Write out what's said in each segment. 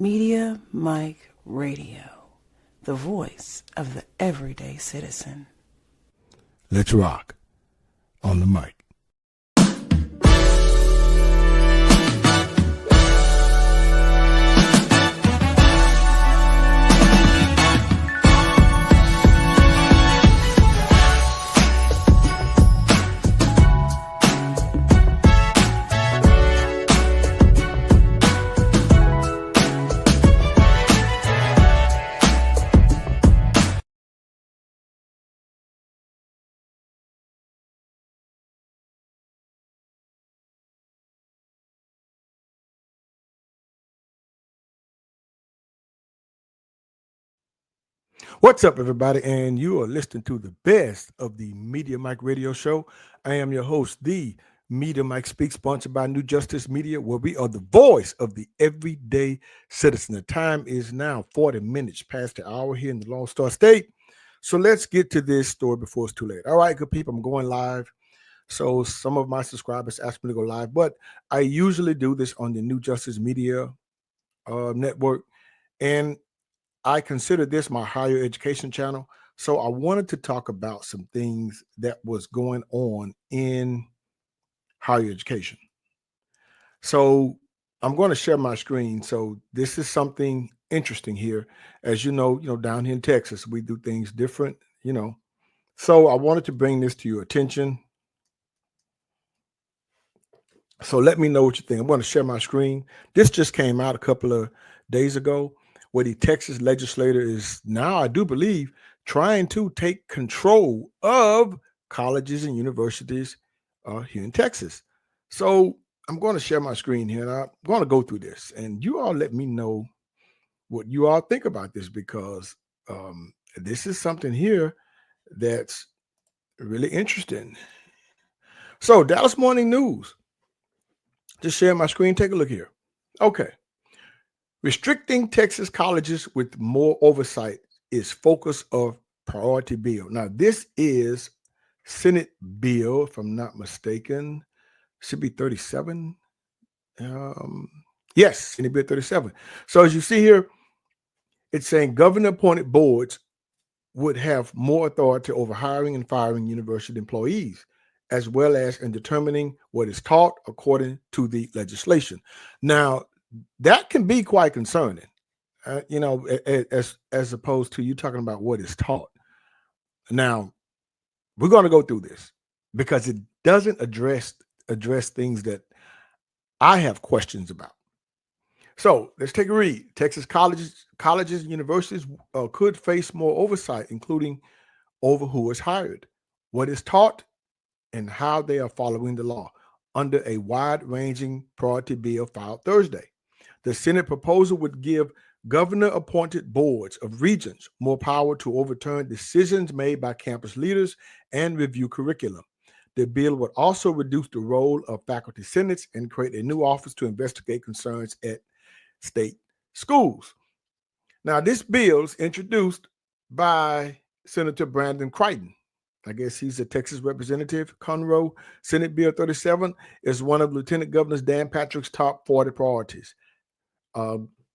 Media Mike Radio, the voice of the everyday citizen. Let's rock on the mic. What's up, everybody? And you are listening to the best of the Media Mike Radio Show. I am your host, the Media Mike Speaks, sponsored by New Justice Media, where we are the voice of the everyday citizen. The time is now 40 minutes past the hour here in the Lone Star State. So let's get to this story before it's too late. All right, good people, I'm going live. So some of my subscribers asked me to go live, but I usually do this on the New Justice Media network. And I consider this my higher education channel. So I wanted to talk about some things that was going on in higher education. So I'm going to share my screen. So this is something interesting here. As you know, down here in Texas, we do things different, So I wanted to bring this to your attention. So let me know what you think. I'm going to share my screen. This just came out a couple of days ago, where the Texas legislator is now, I do believe, trying to take control of colleges and universities here in Texas. So I'm going to share my screen here, and I'm going to go through this. And you all let me know what you all think about this, because this is something here that's really interesting. So Dallas Morning News. Just share my screen. Take a look here. Okay. Restricting Texas colleges with more oversight is focus of priority bill. Now, this is Senate bill, if I'm not mistaken, should be 37. Yes, Senate bill 37. So as you see here, it's saying governor-appointed boards would have more authority over hiring and firing university employees, as well as in determining what is taught according to the legislation. Now, that can be quite concerning, as opposed to you talking about what is taught. Now, we're going to go through this because it doesn't address things that I have questions about. So let's take a read. Texas colleges and universities could face more oversight, including over who is hired, what is taught, and how they are following the law under a wide-ranging priority bill filed Thursday. The Senate proposal would give governor-appointed boards of regents more power to overturn decisions made by campus leaders and review curriculum. The bill would also reduce the role of faculty senates and create a new office to investigate concerns at state schools. Now, this bill is introduced by Senator Brandon Crichton. I guess he's a Texas representative. Conroe. Senate Bill 37 is one of Lieutenant Governor Dan Patrick's top 40 priorities.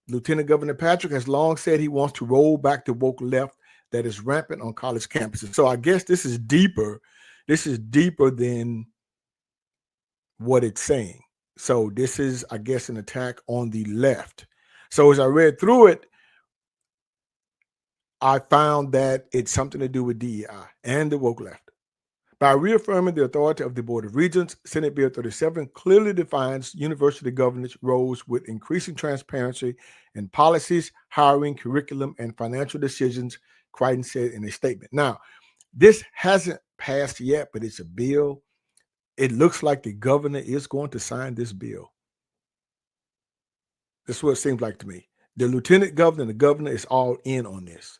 Lieutenant Governor Patrick has long said he wants to roll back the woke left that is rampant on college campuses. So I guess this is deeper. This is deeper than what it's saying. So this is, I guess, an attack on the left. So as I read through it, I found that it's something to do with DEI and the woke left. By reaffirming the authority of the Board of Regents, Senate Bill 37 clearly defines university governance roles with increasing transparency in policies, hiring, curriculum, and financial decisions, Crichton said in a statement. Now, this hasn't passed yet, but it's a bill. It looks like the governor is going to sign this bill. That's what it seems like to me. The lieutenant governor and the governor is all in on this.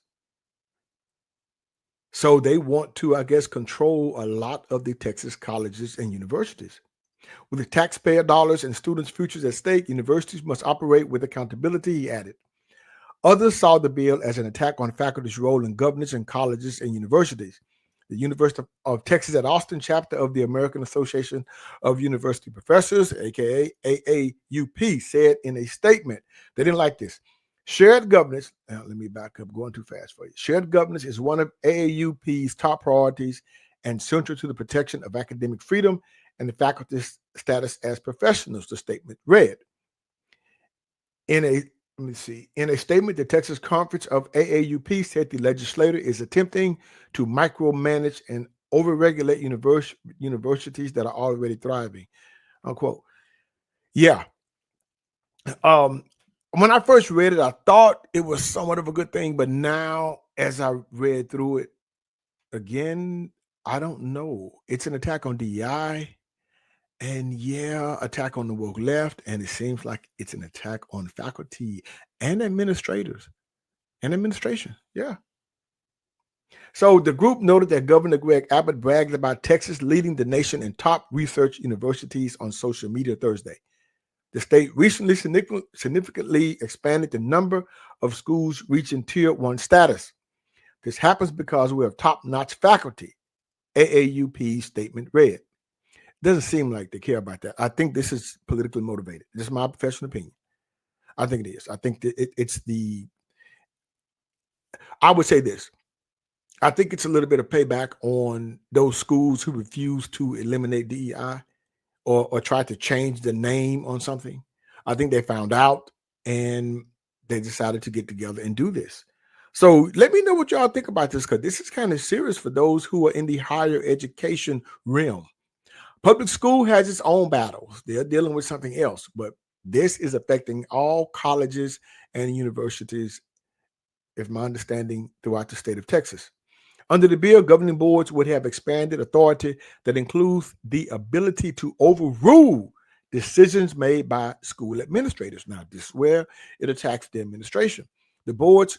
So they want to, I guess, control a lot of the Texas colleges and universities. With the taxpayer dollars and students' futures at stake, universities must operate with accountability, he added. Others saw the bill as an attack on faculty's role in governance in colleges and universities. The University of Texas at Austin chapter of the American Association of University Professors, aka AAUP, said in a statement, they didn't like this. Shared governance, now let me back up, going too fast for you. Shared governance is one of AAUP's top priorities and central to the protection of academic freedom and the faculty's status as professionals, the statement read. In a statement, the Texas Conference of AAUP said the legislature is attempting to micromanage and overregulate universities that are already thriving, unquote. Yeah. When I first read it, I thought it was somewhat of a good thing, but now as I read through it again, I don't know. It's an attack on DEI and attack on the woke left, and it seems like it's an attack on faculty and administrators and administration. Yeah. So the group noted that Governor Greg Abbott bragged about Texas leading the nation in top research universities on social media Thursday. The state recently significantly expanded the number of schools reaching Tier 1 status. This happens because we have top-notch faculty, AAUP's statement read. Doesn't seem like they care about that. I think this is politically motivated. This is my professional opinion. I think it is. I think that I would say this. I think it's a little bit of payback on those schools who refuse to eliminate DEI or try to change the name on something. I think they found out and they decided to get together and do this. So let me know what y'all think about this, because this is kind of serious for those who are in the higher education realm. Public school has its own battles. They're dealing with something else, but this is affecting all colleges and universities, if my understanding, throughout the state of Texas. Under the bill, governing boards would have expanded authority that includes the ability to overrule decisions made by school administrators. Now, this is where it attacks the administration. The boards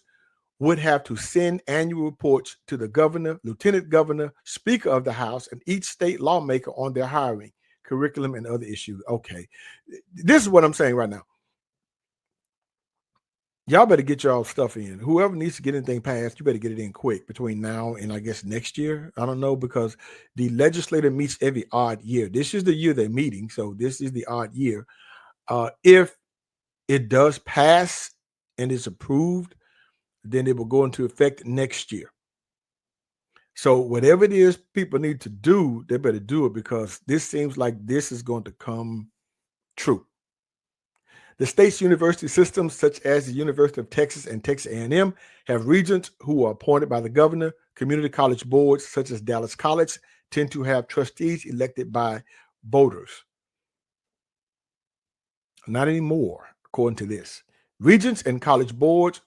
would have to send annual reports to the governor, lieutenant governor, speaker of the House, and each state lawmaker on their hiring, curriculum, and other issues. Okay, this is what I'm saying right now. Y'all better get y'all stuff in. Whoever needs to get anything passed, you better get it in quick between now and I guess next year. I don't know, because the legislature meets every odd year. This is the year they're meeting, so this is the odd year. If it does pass and is approved, then it will go into effect next year. So whatever it is people need to do, they better do it, because this seems like this is going to come true. The state's university systems, such as the University of Texas and Texas A&M, have regents who are appointed by the governor. Community college boards, such as Dallas College, tend to have trustees elected by voters. Not anymore, according to this. Regents and college boards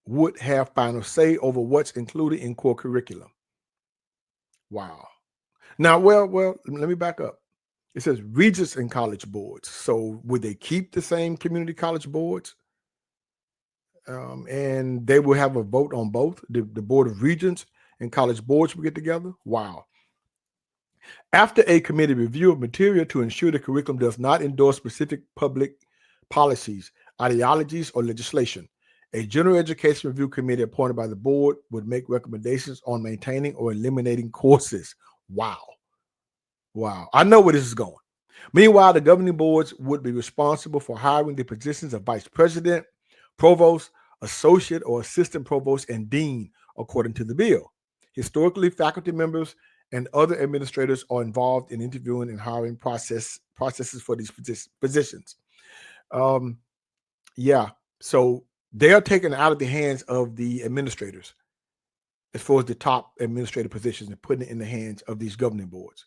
would have final say over what's included in core curriculum. Wow. Now, well, let me back up. It says regents and college boards. So would they keep the same community college boards? And they will have a vote on both. The Board of Regents and college boards will get together. Wow. After a committee review of material to ensure the curriculum does not endorse specific public policies, ideologies, or legislation, a general education review committee appointed by the board would make recommendations on maintaining or eliminating courses. Wow. I know where this is going. Meanwhile, the governing boards would be responsible for hiring the positions of vice president, provost, associate or assistant provost, and dean, according to the bill. Historically, faculty members and other administrators are involved in interviewing and hiring processes for these positions. So they are taken out of the hands of the administrators as far as the top administrative positions and putting it in the hands of these governing boards.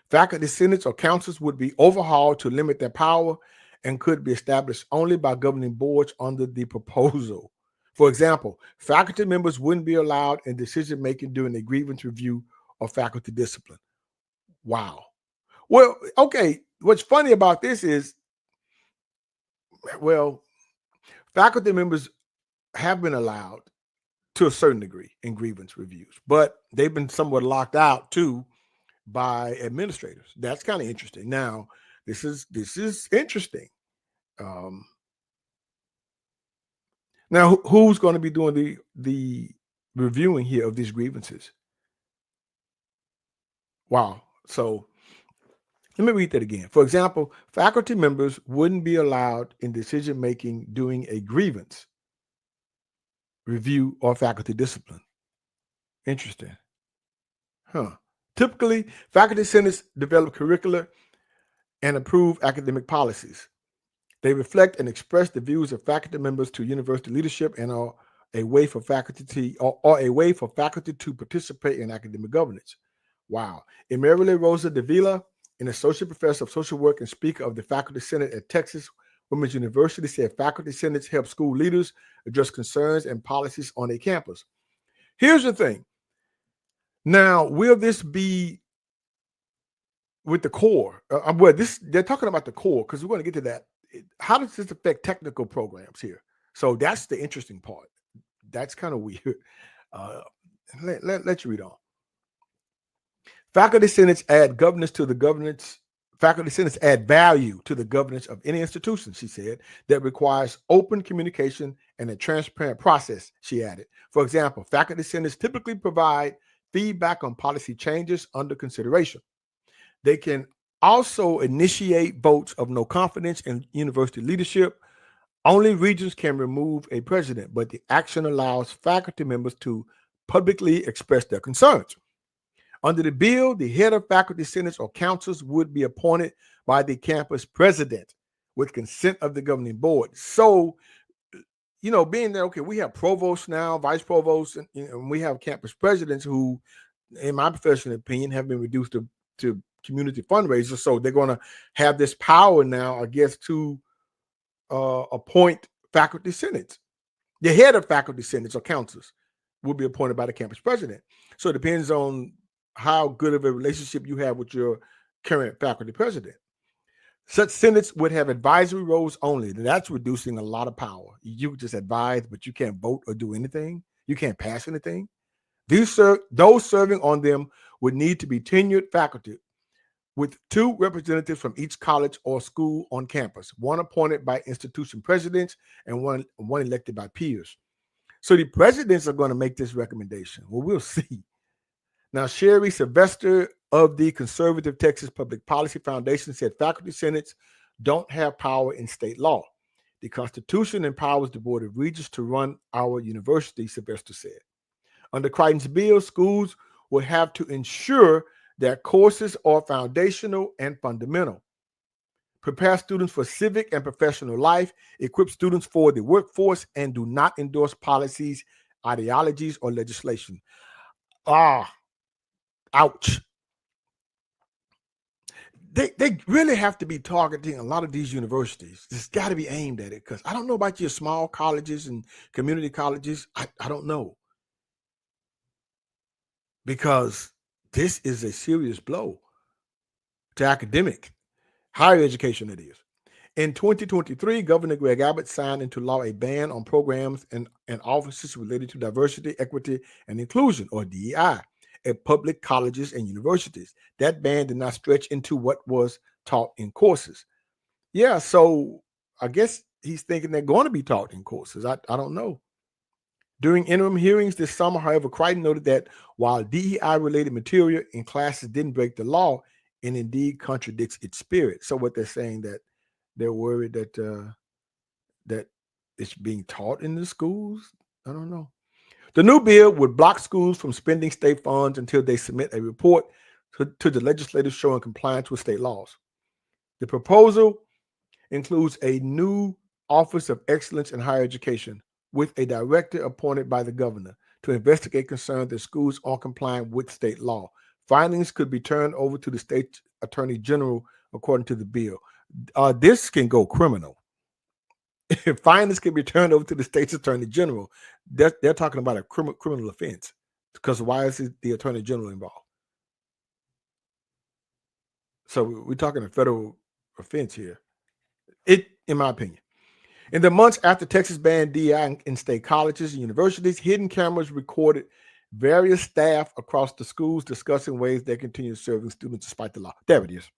Faculty senates or councils would be overhauled to limit their power and could be established only by governing boards under the proposal. For example, faculty members wouldn't be allowed in decision-making during a grievance review or faculty discipline. Wow. Well, okay, what's funny about this is, well, faculty members have been allowed to a certain degree in grievance reviews, but they've been somewhat locked out too by administrators. That's kind of interesting. Now, this is interesting. Now, who's going to be doing the reviewing here of these grievances? Wow. So let me read that again. For example, faculty members wouldn't be allowed in decision making during a grievance. review or faculty discipline. Interesting. Huh. Typically, faculty senates develop curricula and approve academic policies. They reflect and express the views of faculty members to university leadership and are a way for faculty to participate in academic governance. Wow. Emerile Rosa Davila, an associate professor of social work and speaker of the Faculty Senate at Texas Women's University, said faculty senates help school leaders address concerns and policies on a campus. Here's the thing. Now, will this be with the core? They're talking about the core because we're going to get to that. How does this affect technical programs here? So that's the interesting part. That's kind of weird. Let's read on. Faculty senates add governance to the governance. Faculty senates add value to the governance of any institution, she said, that requires open communication and a transparent process, she added. For example, faculty senates typically provide feedback on policy changes under consideration. They can also initiate votes of no confidence in university leadership. Only regents can remove a president, but the action allows faculty members to publicly express their concerns. Under the bill, the head of faculty senates or councils would be appointed by the campus president with consent of the governing board. So, being that, okay, we have provosts now, vice provosts, and we have campus presidents who, in my professional opinion, have been reduced to community fundraisers. So they're going to have this power now, I guess, to appoint faculty senates. The head of faculty senates or councils will be appointed by the campus president. So it depends on how good of a relationship you have with your current faculty president. Such senates would have advisory roles only. That's reducing a lot of power. You just advise, but you can't vote or do anything. You can't pass anything. Those serving on them would need to be tenured faculty with 2 representatives from each college or school on campus, one appointed by institution presidents and one elected by peers. So the presidents are going to make this recommendation. Well, we'll see. Now, Sherry Sylvester of the Conservative Texas Public Policy Foundation said faculty senates don't have power in state law. The Constitution empowers the Board of Regents to run our university, Sylvester said. Under Crichton's bill, schools will have to ensure that courses are foundational and fundamental, prepare students for civic and professional life, equip students for the workforce, and do not endorse policies, ideologies, or legislation. Ouch. They really have to be targeting a lot of these universities. It's got to be aimed at it because I don't know about your small colleges and community colleges. I don't know. Because this is a serious blow to academic, higher education, it is. In 2023, Governor Greg Abbott signed into law a ban on programs and offices related to diversity, equity, and inclusion, or DEI, at public colleges and universities. That ban did not stretch into what was taught in courses. Yeah, so I guess he's thinking they're going to be taught in courses. I don't know. During interim hearings this summer, however, Crichton noted that while DEI-related material in classes didn't break the law, it indeed contradicts its spirit. So what they're saying that they're worried that that it's being taught in the schools? I don't know. The new bill would block schools from spending state funds until they submit a report to the legislature showing compliance with state laws. The proposal includes a new Office of Excellence in Higher Education with a director appointed by the governor to investigate concerns that schools aren't complying with state law. Findings could be turned over to the state attorney general, according to the bill. This can go criminal. If findings can be turned over to the state's attorney general, they're talking about a criminal offense. Because why is the attorney general involved? So we're talking a federal offense here. In my opinion. In the months after Texas banned DEI in state colleges and universities, hidden cameras recorded various staff across the schools discussing ways they continue serving students despite the law. There it is.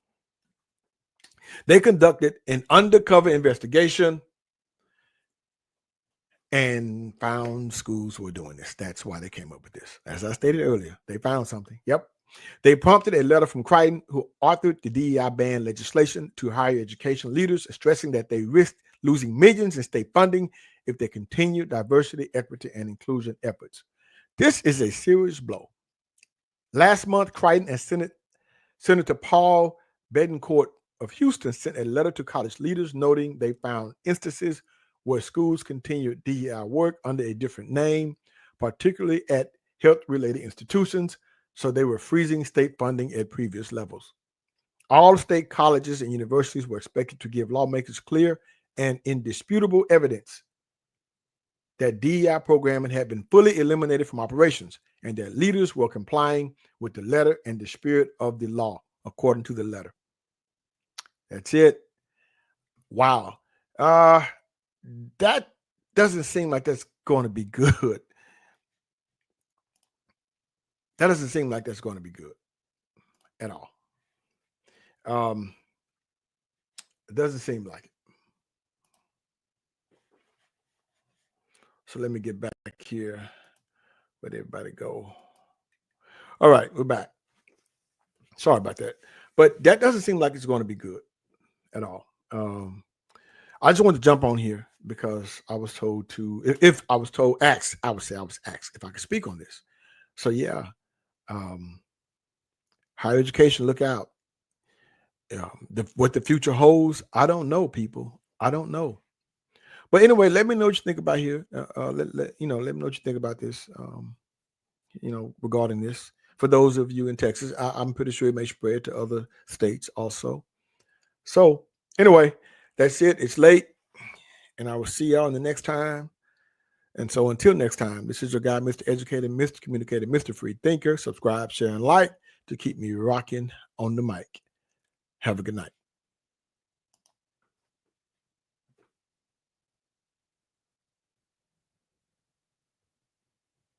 They conducted an undercover investigation and found schools were doing this. That's why they came up with this. As I stated earlier, they found something. Yep. They prompted a letter from Crichton, who authored the DEI ban legislation, to higher education leaders, stressing that they risked losing millions in state funding if they continue diversity, equity, and inclusion efforts. This is a serious blow. Last month, Crichton and Senator Paul Betancourt of Houston sent a letter to college leaders noting they found instances where schools continued DEI work under a different name, particularly at health-related institutions, so they were freezing state funding at previous levels. All state colleges and universities were expected to give lawmakers clear and indisputable evidence that DEI programming had been fully eliminated from operations and that leaders were complying with the letter and the spirit of the law, according to the letter. That's it. Wow. That doesn't seem like that's going to be good. That doesn't seem like that's going to be good at all. It doesn't seem like it. So let me get back here. Where'd everybody go? All right, we're back. Sorry about that. But that doesn't seem like it's going to be good at all. I just wanted to jump on here because I was told to, if I was told, asked, I would say I was asked if I could speak on this. So yeah, higher education, look out. What the future holds, I don't know, people. I don't know. But anyway, let me know what you think about here. Let me know what you think about this. Regarding this, for those of you in Texas, I'm pretty sure it may spread to other states also. So anyway, that's it. It's late, and I will see y'all in the next time. And so until next time, this is your guy, Mr. Educator, Mr. Communicator, Mr. Free Thinker. Subscribe, share, and like to keep me rocking on the mic. Have a good night.